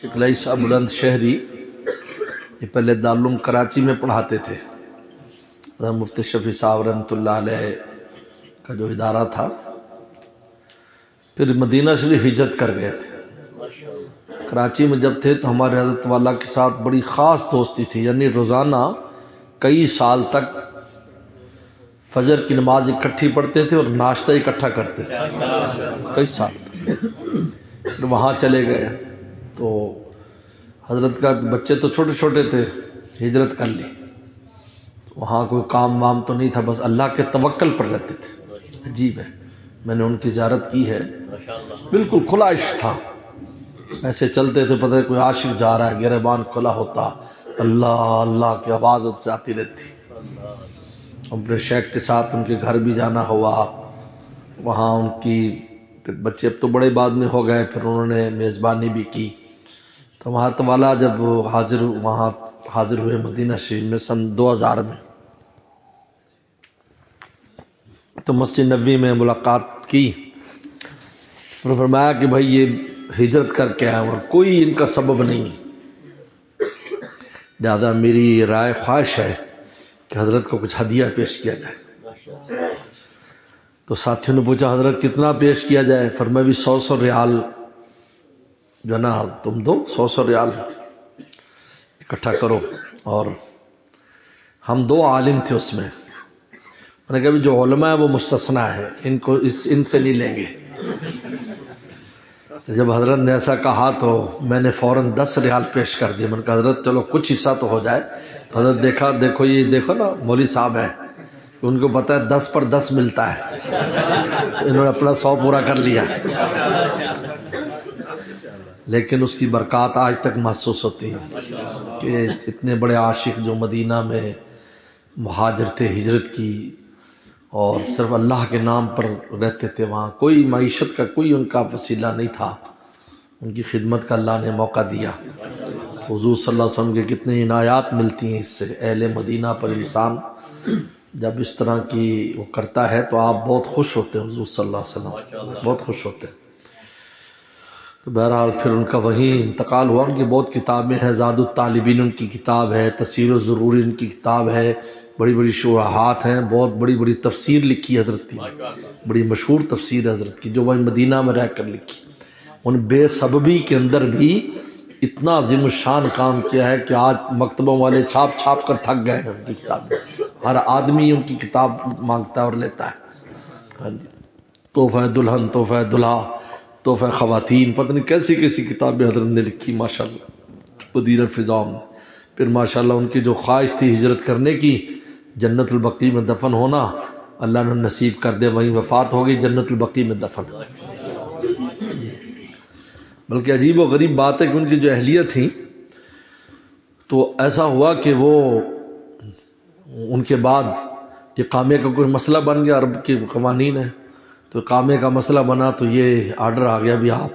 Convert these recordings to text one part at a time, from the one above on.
شکلائی صاحب بلند شہری یہ پہلے دارالعلوم کراچی میں پڑھاتے تھے. حضرت مفتی شفیع صاحب رحمۃ اللہ علیہ کا جو ادارہ تھا، پھر مدینہ سے بھی ہجرت کر گئے تھے. کراچی میں جب تھے تو ہمارے حضرت والا کے ساتھ بڑی خاص دوستی تھی، یعنی روزانہ کئی سال تک فجر کی نماز اکٹھی پڑھتے تھے اور ناشتہ اکٹھا کرتے تھے کئی سال تک. پھر وہاں چلے گئے تو حضرت کا بچے تو چھوٹے چھوٹے تھے، ہجرت کر لی. وہاں کوئی کام وام تو نہیں تھا، بس اللہ کے توکل پر رہتے تھے. عجیب ہے، میں نے ان کی زیارت کی ہے، بالکل کھلا عشق تھا. ایسے چلتے تھے، پتہ ہے کوئی عاشق جا رہا ہے، گریبان کھلا ہوتا، اللہ اللہ کی آواز سے آتی رہتی. اپنے شیخ کے ساتھ ان کے گھر بھی جانا ہوا، وہاں ان کی بچے اب تو بڑے بعد میں ہو گئے، پھر انہوں نے میزبانی بھی کی. تو وہاں والا جب وہاں حاضر ہوئے مدینہ شریف میں سن 2000 میں، تو مسجد نبوی میں ملاقات کی. انہوں نے فرمایا کہ بھائی یہ ہجرت کر کے آئے اور کوئی ان کا سبب نہیں، لہٰذا میری رائے خواہش ہے کہ حضرت کو کچھ ہدیہ پیش کیا جائے. تو ساتھیوں نے پوچھا حضرت کتنا پیش کیا جائے؟ فرمایا بھی 100 ریال جو نا تم دو، 100 ریال اکٹھا کرو. اور ہم 2 عالم تھے اس میں، میں نے کہا بھی جو علماء ہے وہ مستثنیٰ ہے، ان سے نہیں لیں گے. جب حضرت نے ایسا کہا تو میں نے فوراً 10 ریال پیش کر دیا. میں نے کہا حضرت چلو کچھ حصہ تو ہو جائے. تو حضرت دیکھو نا مولوی صاحب ہیں، ان کو پتہ ہے 10 پر 10 ملتا ہے، تو انہوں نے اپنا 100 پورا کر لیا. لیکن اس کی برکات آج تک محسوس ہوتی ہے کہ اتنے بڑے عاشق جو مدینہ میں مہاجر تھے، ہجرت کی اور صرف اللہ کے نام پر رہتے تھے. وہاں کوئی معیشت کا کوئی ان کا وسیلہ نہیں تھا، ان کی خدمت کا اللہ نے موقع دیا. حضور صلی اللہ علیہ وسلم کے کتنے عنایات ملتی ہیں اس سے. اہل مدینہ پر انسان جب اس طرح کی وہ کرتا ہے تو آپ بہت خوش ہوتے ہیں، حضور صلی اللہ علیہ وسلم بہت خوش ہوتے ہیں. تو بہرحال پھر ان کا وہیں انتقال ہوا. ان کی بہت کتابیں ہیں، زاد الطالبین ان کی کتاب ہے، تسیر الضرور ان کی کتاب ہے، بڑی بڑی شروحات ہیں، بہت بڑی بڑی تفسیر لکھی حضرت کی، بڑی مشہور تفسیر حضرت کی جو وہ مدینہ میں رہ کر لکھی. ان بے سببی کے اندر بھی اتنا عظیم الشان کام کیا ہے کہ آج مکتبوں والے چھاپ چھاپ کر تھک گئے ہیں ان کی کتابیں. ہر آدمی ان کی کتاب مانگتا ہے اور لیتا ہے. تحفہ دلہن، تحفہ دلہا، تحفہ خواتین، پتہ نہیں کیسی کیسی کتابیں حضرت نے لکھی ماشاءاللہ مدینہ فضا میں. پھر ماشاءاللہ ان کی جو خواہش تھی ہجرت کرنے کی، جنت البقیع میں دفن ہونا، اللہ نے نصیب کر دے، وہیں وفات ہو گئی جنت البقیع میں دفن. بلکہ عجیب و غریب بات ہے کہ ان کی جو اہلیت تھیں تو ایسا ہوا کہ وہ ان کے بعد اقامے کا کوئی مسئلہ بن گیا، عرب کے قوانین ہیں تو اقامے کا مسئلہ بنا تو یہ آرڈر آ گیا بھی آپ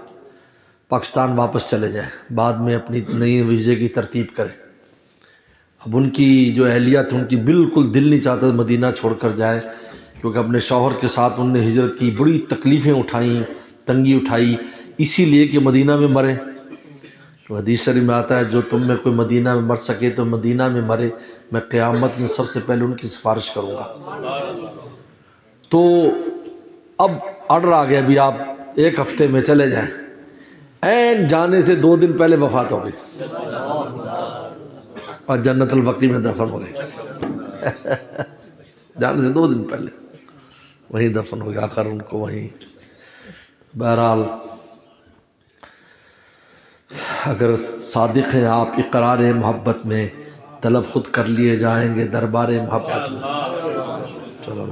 پاکستان واپس چلے جائیں، بعد میں اپنی نئی ویزے کی ترتیب کریں. اب ان کی جو اہلیت ان کی بالکل دل نہیں چاہتا مدینہ چھوڑ کر جائے، کیونکہ اپنے شوہر کے ساتھ انہوں نے ہجرت کی، بڑی تکلیفیں اٹھائیں، تنگی اٹھائی، اسی لیے کہ مدینہ میں مرے. تو حدیث شریف میں آتا ہے جو تم میں کوئی مدینہ میں مر سکے تو مدینہ میں مرے، میں قیامت میں سب سے پہلے ان کی سفارش کروں گا. تو اب آرڈر آ گیا بھی آپ 1 ہفتے میں چلے جائیں. عین جانے سے 2 دن پہلے وفات ہو گئی اور جنت البقیع میں دفن ہو گئی. جانے سے 2 دن پہلے وہیں دفن ہو گیا آخر ان کو وہیں. بہرحال اگر صادق ہیں آپ اقرار محبت میں، طلب خود کر لیے جائیں گے دربار محبت میں. چلو